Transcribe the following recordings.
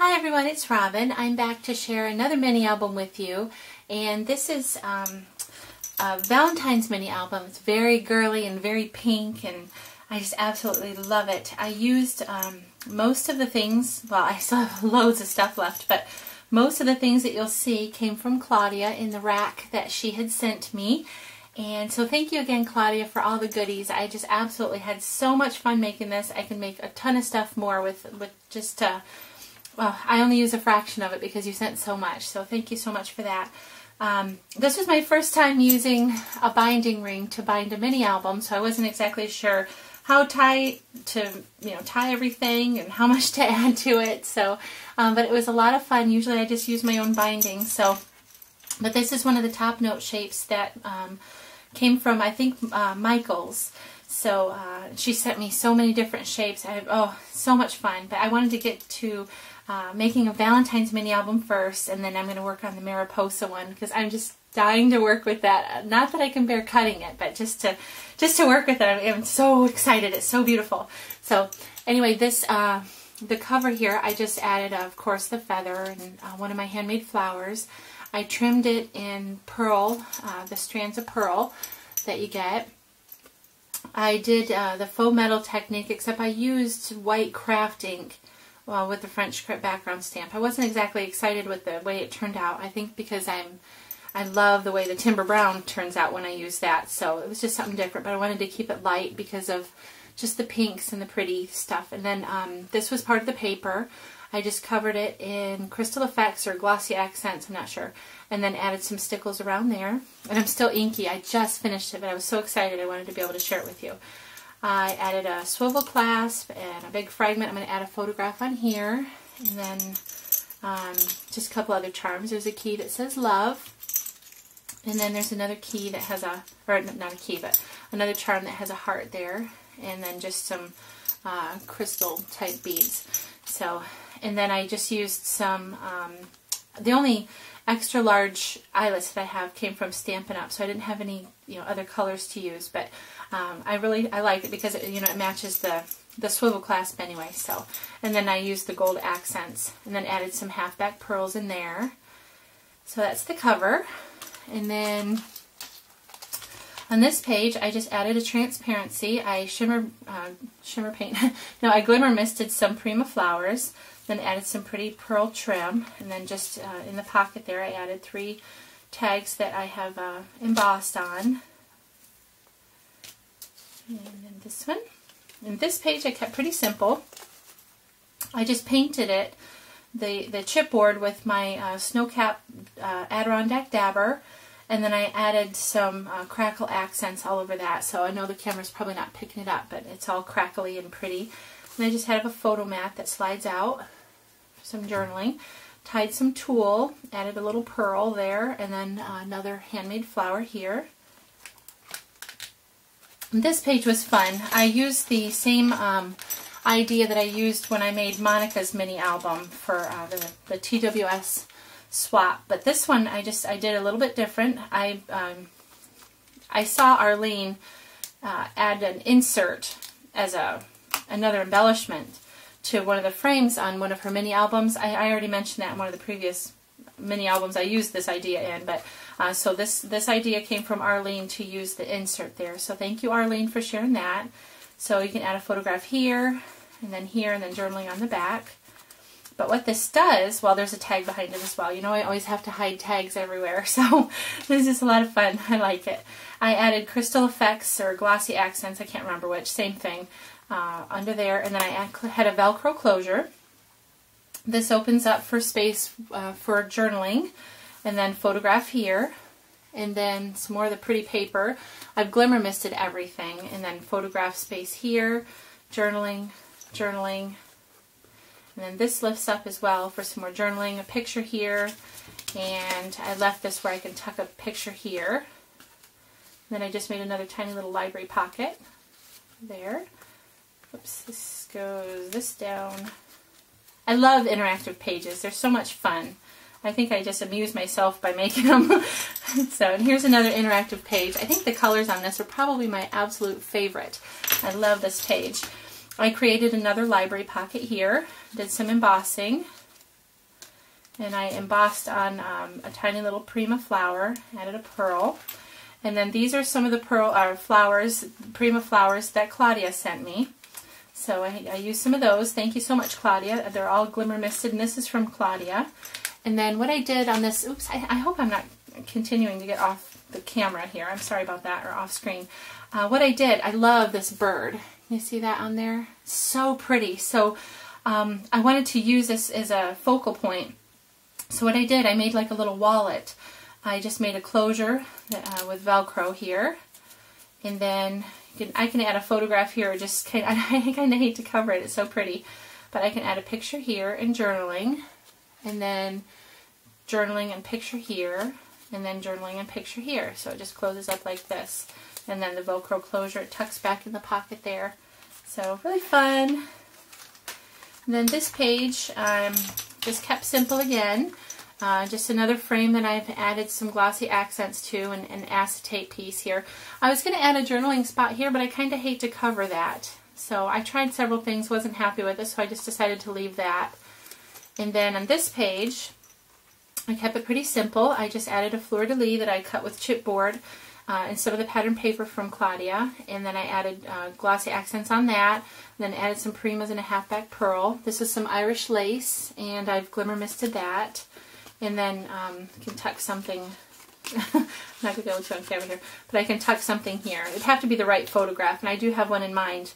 Hi everyone, it's Robin. I'm back to share another mini album with you, and this is Valentine's mini album. It's very girly and very pink, and I just absolutely love it. I used most of the things, well, I still have loads of stuff left, but most of the things that you'll see came from Claudia in the rack that she had sent me. And so thank you again, Claudia, for all the goodies. I just absolutely had so much fun making this. I can make a ton of stuff more with just well, I only use a fraction of it because you sent so much, so thank you so much for that. This was my first time using a binding ring to bind a mini album, so I wasn't exactly sure how tight to tie everything and how much to add to it. So, but it was a lot of fun. Usually I just use my own binding. So, but this is one of the top note shapes that came from, I think, Michael's. So she sent me so many different shapes. So much fun. But I wanted to get to making a Valentine's mini album first, and then I'm going to work on the Mariposa one because I'm just dying to work with that. Not that I can bear cutting it, but just to work with it. I'm so excited. It's so beautiful. So anyway, this the cover here, I just added, of course, the feather and one of my handmade flowers. I trimmed it in pearl, the strands of pearl that you get. I did the faux metal technique, except I used white craft ink with the French script background stamp. I wasn't exactly excited with the way it turned out. I think because I love the way the timber brown turns out when I use that, so it was just something different, but I wanted to keep it light because of just the pinks and the pretty stuff. And then this was part of the paper. I just covered it in Crystal Effects or Glossy Accents, I'm not sure, and then added some stickles around there. And I'm still inky. I just finished it, but I was so excited I wanted to be able to share it with you. I added a swivel clasp and a big fragment. I'm going to add a photograph on here, and then just a couple other charms. There's a key that says love, and then there's another key that has a, or not a key, but another charm that has a heart there, and then just some crystal type beads. So, and then I just used some, the only extra large eyelets that I have came from Stampin' Up, so I didn't have any other colors to use, but I like it because it matches the swivel clasp anyway. So, and then I used the gold accents and then added some halfback pearls in there. So that's the cover. And then on this page I just added a transparency. I I glimmer misted some Prima flowers, then added some pretty pearl trim, and then just in the pocket there I added 3 tags that I have embossed on. And then this one. And this page I kept pretty simple. I just painted it, the chipboard, with my Snowcap Adirondack Dabber, and then I added some crackle accents all over that. So I know the camera's probably not picking it up, but it's all crackly and pretty. And I just have a photo mat that slides out for some journaling. Tied some tulle, added a little pearl there, and then another handmade flower here. This page was fun. I used the same idea that I used when I made Monica's mini album for the TWS swap, but this one I did a little bit different. I saw Arlene add an insert as another embellishment to one of the frames on one of her mini albums. I already mentioned that in one of the previous mini albums I used this idea in, but so this idea came from Arlene to use the insert there. So thank you, Arlene, for sharing that. So you can add a photograph here, and then journaling on the back. But what this does, well, there's a tag behind it as well. I always have to hide tags everywhere, so this is a lot of fun. I like it. I added Crystal Effects or Glossy Accents, I can't remember which, same thing, under there, and then I had a Velcro closure. This opens up for space for journaling, and then photograph here, and then some more of the pretty paper. I've glimmer misted everything, and then photograph space here, journaling, and then this lifts up as well for some more journaling, a picture here, and I left this where I can tuck a picture here. And then I just made another tiny little library pocket there. Oops, this goes this down. I love interactive pages. They're so much fun. I think I just amuse myself by making them. So, and here's another interactive page. I think the colors on this are probably my absolute favorite. I love this page. I created another library pocket here, did some embossing, And I embossed on a tiny little Prima flower, added a pearl. And then these are some of the Prima flowers that Claudia sent me. So I used some of those. Thank you so much, Claudia. They're all glimmer misted, and this is from Claudia. And then what I did on this, oops, I hope I'm not continuing to get off the camera here. I'm sorry about that, or off screen. What I did, I love this bird. You see that on there? So pretty. So I wanted to use this as a focal point. So what I did, I made like a little wallet. I just made a closure with Velcro here. And then I can add a photograph here, or just I kind of hate to cover it, it's so pretty. But I can add a picture here and journaling. And then journaling and picture here. And then journaling and picture here. So it just closes up like this. And then the Velcro closure, it tucks back in the pocket there. So really fun. And then this page, just kept simple again. Just another frame that I've added some glossy accents to, and an acetate piece here. I was going to add a journaling spot here, but I kind of hate to cover that. So I tried several things, wasn't happy with it, so I just decided to leave that. And then on this page, I kept it pretty simple. I just added a fleur-de-lis that I cut with chipboard instead of the pattern paper from Claudia. And then I added glossy accents on that. And then added some Primas and a halfback pearl. This is some Irish lace, and I've glimmer misted that. And then can tuck something, I'm not going to be able to on camera here, but I can tuck something here. It'd have to be the right photograph, and I do have one in mind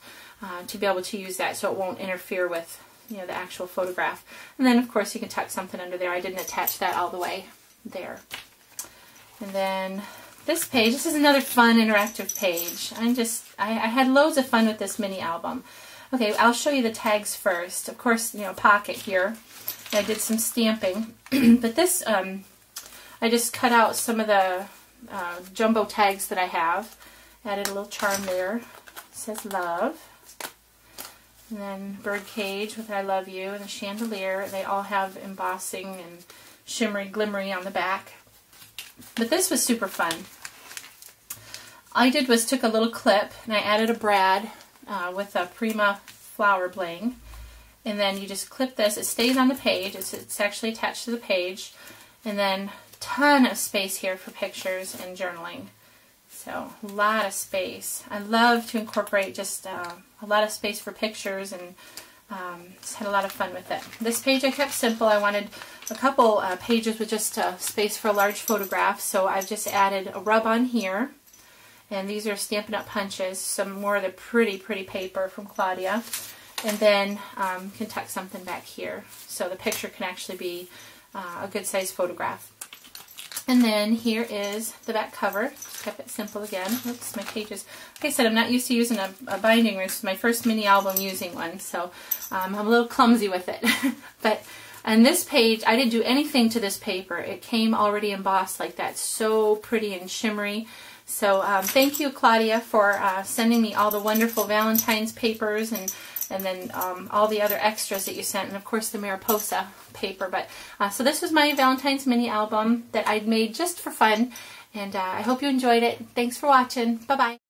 to be able to use that so it won't interfere with the actual photograph. And then of course you can tuck something under there. I didn't attach that all the way there. And then this page, this is another fun interactive page. I had loads of fun with this mini album. Okay, I'll show you the tags first. Of course, pocket here. I did some stamping, but this, I just cut out some of the jumbo tags that I have. Added a little charm there. It says love. And then bird cage with I love you, and a chandelier. They all have embossing and shimmery, glimmery on the back. But this was super fun. All I did was took a little clip and I added a brad with a Prima flower bling. And then you just clip this. It stays on the page. It's actually attached to the page. And then a ton of space here for pictures and journaling. So a lot of space. I love to incorporate just a lot of space for pictures, and just had a lot of fun with it. This page I kept simple. I wanted a couple pages with just space for a large photograph. So I've just added a rub on here. And these are Stampin' Up! Punches. Some more of the pretty, pretty paper from Claudia. And then can tuck something back here, so the picture can actually be a good size photograph. And then here is the back cover. Just kept it simple again. Oops, my pages. Like I said, I'm not used to using a binding ring. This is my first mini album using one, so I'm a little clumsy with it. But on this page, I didn't do anything to this paper. It came already embossed like that. So pretty and shimmery. So thank you, Claudia, for sending me all the wonderful Valentine's papers, and then all the other extras that you sent, and of course the Mariposa paper. But so this was my Valentine's mini album that I'd made just for fun, and I hope you enjoyed it. Thanks for watching. Bye-bye.